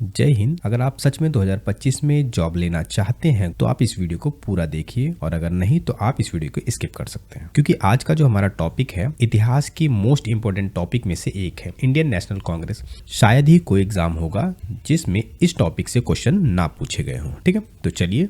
जय हिंद। अगर आप सच में 2025 में जॉब लेना चाहते हैं तो आप इस वीडियो को पूरा देखिए, और अगर नहीं तो आप इस वीडियो को स्किप कर सकते हैं, क्योंकि आज का जो हमारा टॉपिक है इतिहास की मोस्ट इंपोर्टेंट टॉपिक में से एक है, इंडियन नेशनल कांग्रेस। शायद ही कोई एग्जाम होगा जिसमें इस टॉपिक से क्वेश्चन ना पूछे गए हों। ठीक है, तो चलिए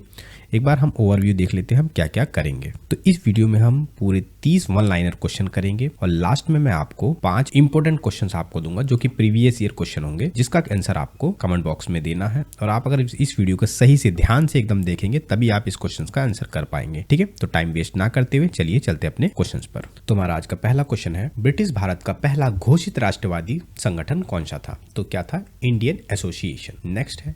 एक बार हम ओवरव्यू देख लेते हैं हम क्या क्या करेंगे। तो इस वीडियो में हम पूरे 30 वन लाइनर क्वेश्चन करेंगे, और लास्ट में मैं आपको 5 इंपोर्टेंट क्वेश्चंस आपको दूंगा जो कि प्रीवियस ईयर क्वेश्चन होंगे, जिसका आंसर आपको कमेंट बॉक्स में देना है। और आप अगर इस वीडियो को सही से ध्यान से एकदम देखेंगे तभी आप इस क्वेश्चन का आंसर कर पाएंगे। ठीक है, तो टाइम वेस्ट ना करते हुए चलिए चलते अपने क्वेश्चन पर। तो हमारा आज का पहला क्वेश्चन है, ब्रिटिश भारत का पहला घोषित राष्ट्रवादी संगठन कौन सा था? तो क्या था? Indian association. नेक्स्ट है,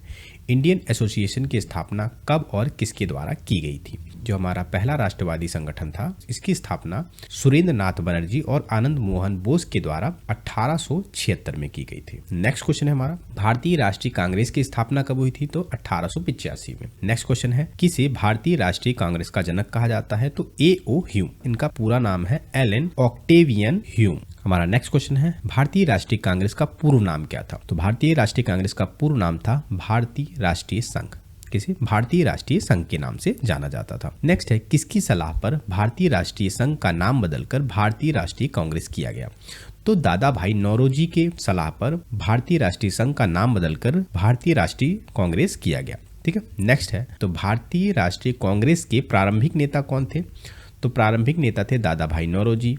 इंडियन एसोसिएशन की स्थापना कब और किसके द्वारा की गई थी? जो हमारा पहला राष्ट्रवादी संगठन था, इसकी स्थापना सुरेंद्र नाथ बनर्जी और आनंद मोहन बोस के द्वारा 1876 में की गई थी। नेक्स्ट क्वेश्चन है हमारा, भारतीय राष्ट्रीय कांग्रेस की स्थापना कब हुई थी? तो 1885 में। नेक्स्ट क्वेश्चन है, किसे भारतीय राष्ट्रीय कांग्रेस का जनक कहा जाता है? तो A.O. ह्यूम। इनका पूरा नाम है एलन ऑक्टेवियन ह्यूम। हमारा नेक्स्ट क्वेश्चन है, भारतीय राष्ट्रीय कांग्रेस का पूर्व नाम क्या था? तो भारतीय राष्ट्रीय कांग्रेस का पूर्व नाम था भारतीय राष्ट्रीय संघ। किसे? भारतीय राष्ट्रीय संघ के नाम से जाना जाता था। नेक्स्ट है, किसकी सलाह पर भारतीय राष्ट्रीय संघ का नाम बदलकर भारतीय राष्ट्रीय कांग्रेस किया गया? तो दादा भाई नौरोजी के सलाह पर भारतीय राष्ट्रीय संघ का नाम बदलकर भारतीय राष्ट्रीय कांग्रेस किया गया। ठीक है, नेक्स्ट है, तो भारतीय राष्ट्रीय कांग्रेस के प्रारंभिक नेता कौन थे? तो प्रारंभिक नेता थे दादा भाई नौरोजी,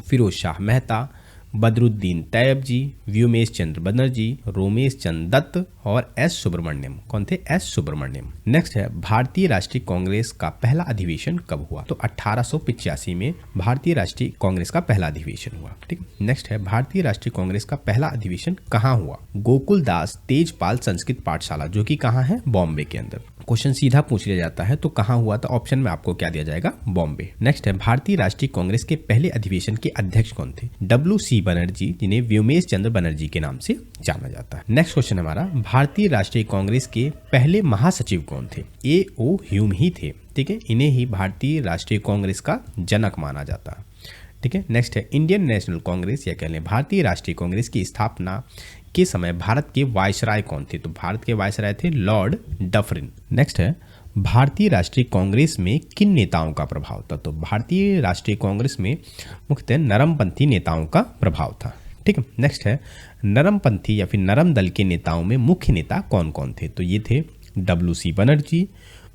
फिरोज शाह मेहता, बदरुद्दीन तैयब जी, व्योमेश चंद्र बनर्जी, रोमेश चंद्र दत्त और एस सुब्रमण्यम। कौन थे? एस सुब्रमण्यम। नेक्स्ट है, भारतीय राष्ट्रीय कांग्रेस का पहला अधिवेशन कब हुआ? तो 1885 में भारतीय राष्ट्रीय कांग्रेस का पहला अधिवेशन हुआ। ठीक। नेक्स्ट है, भारतीय राष्ट्रीय कांग्रेस का पहला अधिवेशन कहाँ हुआ? गोकुल दास तेजपाल संस्कृत पाठशाला, जो कि कहाँ है? बॉम्बे के अंदर। क्वेश्चन सीधा पूछ लिया जाता है तो कहाँ हुआ? तो ऑप्शन में आपको क्या दिया जाएगा? बॉम्बे। नेक्स्ट है, भारतीय राष्ट्रीय कांग्रेस के पहले अधिवेशन के अध्यक्ष कौन थे? W.C. बनर्जी, जिन्हें व्योमेश चंद्र बनर्जी के नाम से जाना जाता है। नेक्स्ट क्वेश्चन हमारा, भारतीय राष्ट्रीय कांग्रेस के पहले महासचिव कौन थे? A.O. ह्यूम ही थे। ठीक है, इन्हें ही भारतीय राष्ट्रीय कांग्रेस का जनक माना जाता है। ठीक है, नेक्स्ट है, इंडियन नेशनल कांग्रेस या कह लें भारतीय राष्ट्रीय कांग्रेस की स्थापना के समय भारत के वायसराय कौन थे? तो भारत के वायसराय थे लॉर्ड डफरिन। नेक्स्ट है, भारतीय राष्ट्रीय कांग्रेस में किन नेताओं का प्रभाव था? तो भारतीय राष्ट्रीय कांग्रेस में मुख्यतः नरमपंथी नेताओं का प्रभाव था। ठीक है, नेक्स्ट है, नरमपंथी या फिर नरम दल के नेताओं में मुख्य नेता कौन कौन थे? तो ये थे W.C. बनर्जी,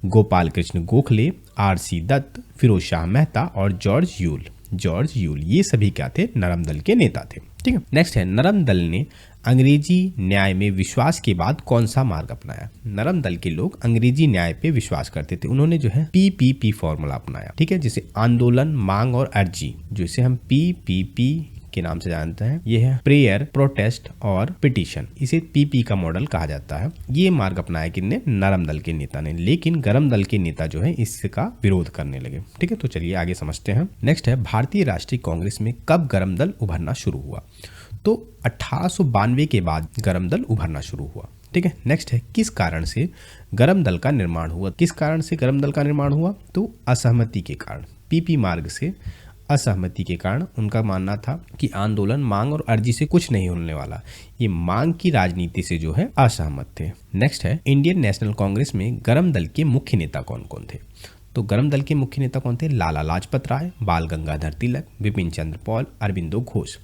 गोपाल कृष्ण गोखले, R.C. दत्त, फिरोज शाह मेहता और जॉर्ज यूल। ये सभी क्या थे? नरम दल के नेता थे। ठीक है, नेक्स्ट है, नरम दल ने अंग्रेजी न्याय में विश्वास के बाद कौन सा मार्ग अपनाया? नरम दल के लोग अंग्रेजी न्याय पे विश्वास करते थे, उन्होंने जो है PPP फॉर्मूला अपनाया। ठीक है, जिसे आंदोलन, मांग और अर्जी, जिसे हम PPP के नाम से जानते हैं, ये है प्रेयर, प्रोटेस्ट और पिटीशन। इसे PP का मॉडल कहा जाता है। ये मार्ग अपनाया किसने? नरम दल के नेता ने। लेकिन गरम दल के नेता जो है इसका विरोध करने लगे। ठीक है, तो चलिए आगे समझते हैं। नेक्स्ट है, भारतीय राष्ट्रीय कांग्रेस में कब गरम दल उभरना शुरू हुआ? तो 1892 के बाद गरम दल उभरना शुरू हुआ। ठीक है, नेक्स्ट है, किस कारण से गरम दल का निर्माण हुआ? किस कारण से गरम दल का निर्माण हुआ? तो असहमति के कारण। PP मार्ग से असहमति के कारण उनका मानना था कि आंदोलन, मांग और अर्जी से कुछ नहीं होने वाला। ये मांग की राजनीति से जो है असहमत थे। नेक्स्ट है, इंडियन नेशनल कांग्रेस में गरम दल के मुख्य नेता कौन कौन थे? तो गरम दल के मुख्य नेता कौन थे? लाला लाजपत राय, बाल गंगाधर तिलक, विपिन चंद्र पॉल, अरविंदो घोष।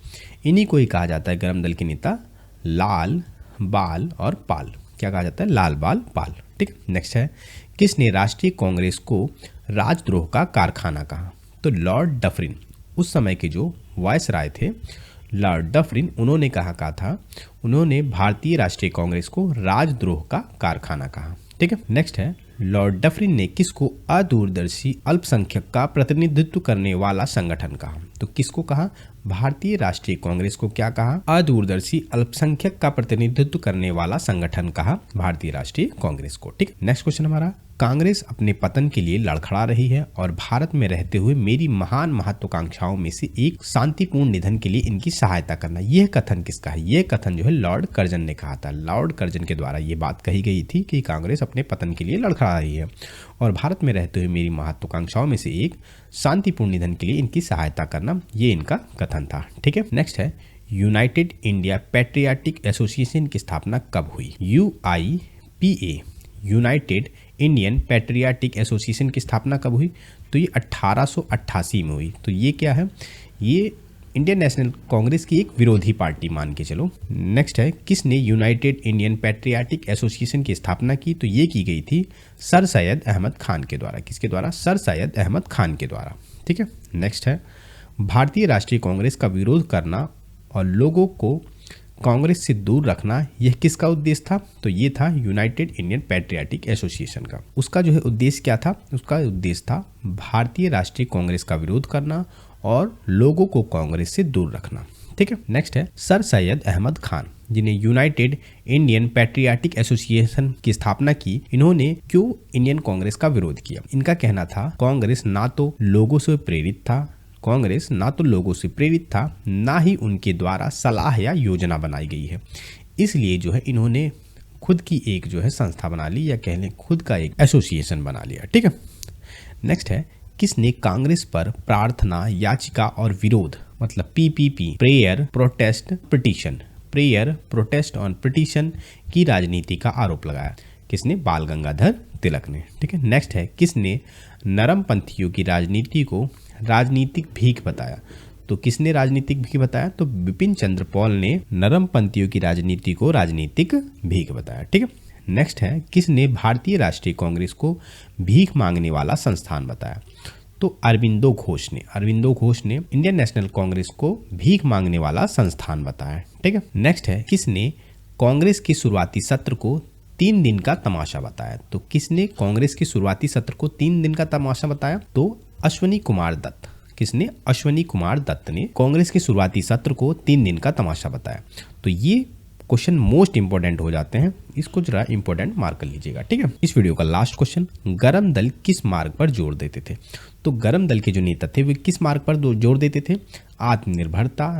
इन्हीं को ही कहा जाता है गरम दल के नेता लाल, बाल और पाल। क्या कहा जाता है? लाल, बाल, पाल। ठीक। नेक्स्ट है, किसने राष्ट्रीय कांग्रेस को राजद्रोह का कारखाना कहा? तो लॉर्ड डफरिन। उस समय के जो वायसराय थे लॉर्ड डफरिन, उन्होंने था उन्होंने भारतीय राष्ट्रीय कांग्रेस को राजद्रोह का कारखाना कहा। ठीक है, नेक्स्ट है, लॉर्ड डफरिन ने किसको अदूरदर्शी अल्पसंख्यक का प्रतिनिधित्व करने वाला संगठन कहा? तो किसको कहा? भारतीय राष्ट्रीय कांग्रेस को क्या कहा? अदूरदर्शी अल्पसंख्यक का प्रतिनिधित्व करने वाला संगठन कहा भारतीय राष्ट्रीय कांग्रेस को। ठीक। नेक्स्ट क्वेश्चन हमारा, कांग्रेस अपने पतन के लिए लड़खड़ा रही है और भारत में रहते हुए मेरी महान महत्वाकांक्षाओं में से एक शांतिपूर्ण निधन के लिए इनकी सहायता करना। यह कथन किसका है? यह कथन जो है लॉर्ड कर्जन ने कहा था। लॉर्ड कर्जन के द्वारा ये बात कही गई थी कि कांग्रेस अपने पतन के लिए लड़खड़ा रही है और भारत में रहते हुए मेरी महत्वाकांक्षाओं में से एक शांतिपूर्ण निधन के लिए इनकी सहायता करना, ये इनका कथन था। ठीक है, नेक्स्ट है, यूनाइटेड इंडिया पैट्रियाटिक एसोसिएशन की स्थापना कब हुई? UIPA United Indian patriotic association की स्थापना कब हुई? तो ये 1888 में हुई। तो ये क्या है? ये इंडियन नेशनल कांग्रेस की एक विरोधी पार्टी मान के चलो। नेक्स्ट है, किसने यूनाइटेड इंडियन पैट्रियाटिक एसोसिएशन की स्थापना की? तो ये की गई थी सर सैयद अहमद खान के द्वारा। किसके द्वारा? सर सैयद अहमद खान के द्वारा। ठीक है। नेक्स्ट है, भारतीय राष्ट्रीय कांग्रेस का विरोध करना और लोगों को कांग्रेस से दूर रखना, यह किसका उद्देश्य था? तो ये था यूनाइटेड इंडियन पैट्रियाटिक एसोसिएशन का। उसका जो है उद्देश्य क्या था? उसका उद्देश्य था भारतीय राष्ट्रीय कांग्रेस का विरोध करना और लोगों को कांग्रेस से दूर रखना। ठीक है। नेक्स्ट है, सर सैयद अहमद खान जिन्हें यूनाइटेड इंडियन पैट्रियाटिक एसोसिएशन की स्थापना की, इन्होंने क्यों इंडियन कांग्रेस का विरोध किया? इनका कहना था कांग्रेस ना तो लोगों से प्रेरित था, ना ही उनके द्वारा सलाह या योजना बनाई गई है। इसलिए जो है इन्होंने खुद की एक जो है संस्था बना ली, या कह लें खुद का एक एसोसिएशन बना लिया। ठीक है। नेक्स्ट है, किसने कांग्रेस पर प्रार्थना, याचिका और विरोध मतलब PPP prayer protest on petition की राजनीति का आरोप लगाया? किसने? बाल गंगाधर तिलक ने। ठीक है। नेक्स्ट है, किसने नरमपंथियों की राजनीति को राजनीतिक भीख बताया? तो किसने राजनीतिक भीख बताया? तो बिपिन चंद्र पॉल ने नरमपंथियों की राजनीति को राजनीतिक भीख बताया। ठीक है। नेक्स्ट है, किसने भारतीय राष्ट्रीय कांग्रेस को भीख मांगने वाला संस्थान बताया? तो अरविंदो घोष ने इंडियन नेशनल कांग्रेस को भीख मांगने वाला संस्थान बताया। ठीक है। नेक्स्ट है, किसने कांग्रेस के शुरुआती सत्र को 3 दिन का तमाशा बताया? तो किसने कांग्रेस के शुरुआती सत्र को 3 दिन का तमाशा बताया? तो अश्वनी कुमार दत्त। किसने? अश्वनी कुमार दत्त ने कांग्रेस के शुरुआती सत्र को 3 दिन का तमाशा बताया। तो ये क्वेश्चन मोस्ट इंपोर्टेंट हो जाते हैं, इसको जरा इंपोर्टेंट मार्क कर लीजिएगा। ठीक है। इस वीडियो का लास्ट क्वेश्चन, गरम दल किस मार्ग पर जोर देते थे? तो गरम दल के जो नेता थे वे किस मार्ग पर जोर देते थे? आत्मनिर्भरता,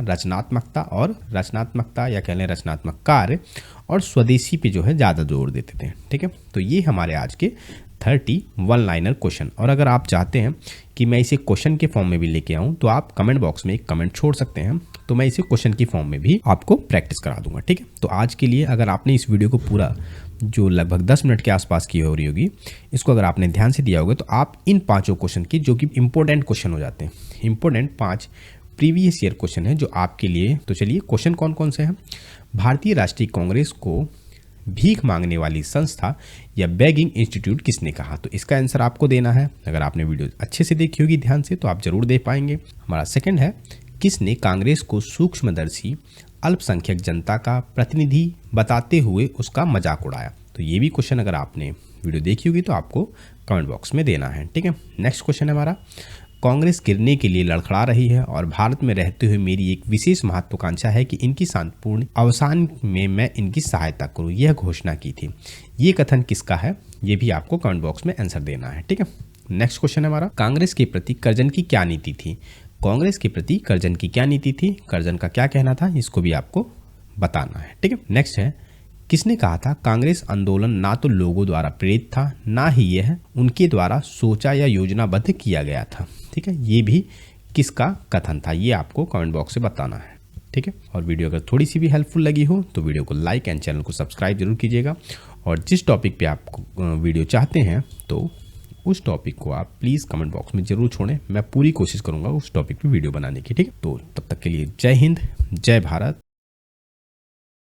रचनात्मकता या कह लें रचनात्मक कार्य और स्वदेशी पे जो है ज़्यादा जोर देते थे। ठीक है। तो ये हमारे आज के 31 लाइनर क्वेश्चन। और अगर आप चाहते हैं कि मैं इसे क्वेश्चन के फॉर्म में भी लेके आऊँ तो आप कमेंट बॉक्स में एक कमेंट छोड़ सकते हैं, तो मैं इसे क्वेश्चन की फॉर्म में भी आपको प्रैक्टिस करा दूंगा। ठीक है। तो आज के लिए अगर आपने इस वीडियो को पूरा जो लगभग 10 मिनट के आसपास की हो रही होगी, इसको अगर आपने ध्यान से दिया होगा तो आप इन 5 क्वेश्चन की, जो कि इंपॉर्टेंट क्वेश्चन हो जाते हैं, इंपॉर्टेंट 5 प्रीवियस ईयर क्वेश्चन है जो आपके लिए। तो चलिए क्वेश्चन कौन कौन से हैं? भारतीय राष्ट्रीय कांग्रेस को भीख मांगने वाली संस्था या बेगिंग इंस्टीट्यूट किसने कहा? तो इसका आंसर आपको देना है। अगर आपने वीडियो अच्छे से देखी होगी ध्यान से तो आप जरूर दे पाएंगे। हमारा सेकंड है, किसने कांग्रेस को सूक्ष्मदर्शी अल्पसंख्यक जनता का प्रतिनिधि बताते हुए उसका मजाक उड़ाया? तो ये भी क्वेश्चन अगर आपने वीडियो देखी होगी तो आपको कमेंट बॉक्स में देना है। ठीक है। नेक्स्ट क्वेश्चन है हमारा, कांग्रेस गिरने के लिए लड़खड़ा रही है और भारत में रहते हुए मेरी एक विशेष महत्वाकांक्षा है कि इनकी शांतिपूर्ण अवसान में मैं इनकी सहायता करूं, यह घोषणा की थी। ये कथन किसका है? ये भी आपको कमेंट बॉक्स में आंसर देना है। ठीक है। नेक्स्ट क्वेश्चन है हमारा, कांग्रेस के प्रति कर्जन की क्या नीति थी? कांग्रेस के प्रति कर्जन की क्या नीति थी? कर्जन का क्या कहना था? इसको भी आपको बताना है। ठीक है। नेक्स्ट है, किसने कहा था कांग्रेस आंदोलन ना तो लोगों द्वारा प्रेरित था, ना ही यह उनके द्वारा सोचा या योजनाबद्ध किया गया था? ठीक है। ये भी किसका कथन था? ये आपको कमेंट बॉक्स से बताना है। ठीक है। और वीडियो अगर थोड़ी सी भी हेल्पफुल लगी हो तो वीडियो को लाइक एंड चैनल को सब्सक्राइब जरूर कीजिएगा। और जिस टॉपिक पे आप वीडियो चाहते हैं तो उस टॉपिक को आप प्लीज़ कमेंट बॉक्स में जरूर छोड़ें। मैं पूरी कोशिश करूंगा उस टॉपिक पे वीडियो बनाने की। ठीक है। तो तब तक के लिए जय हिंद, जय भारत,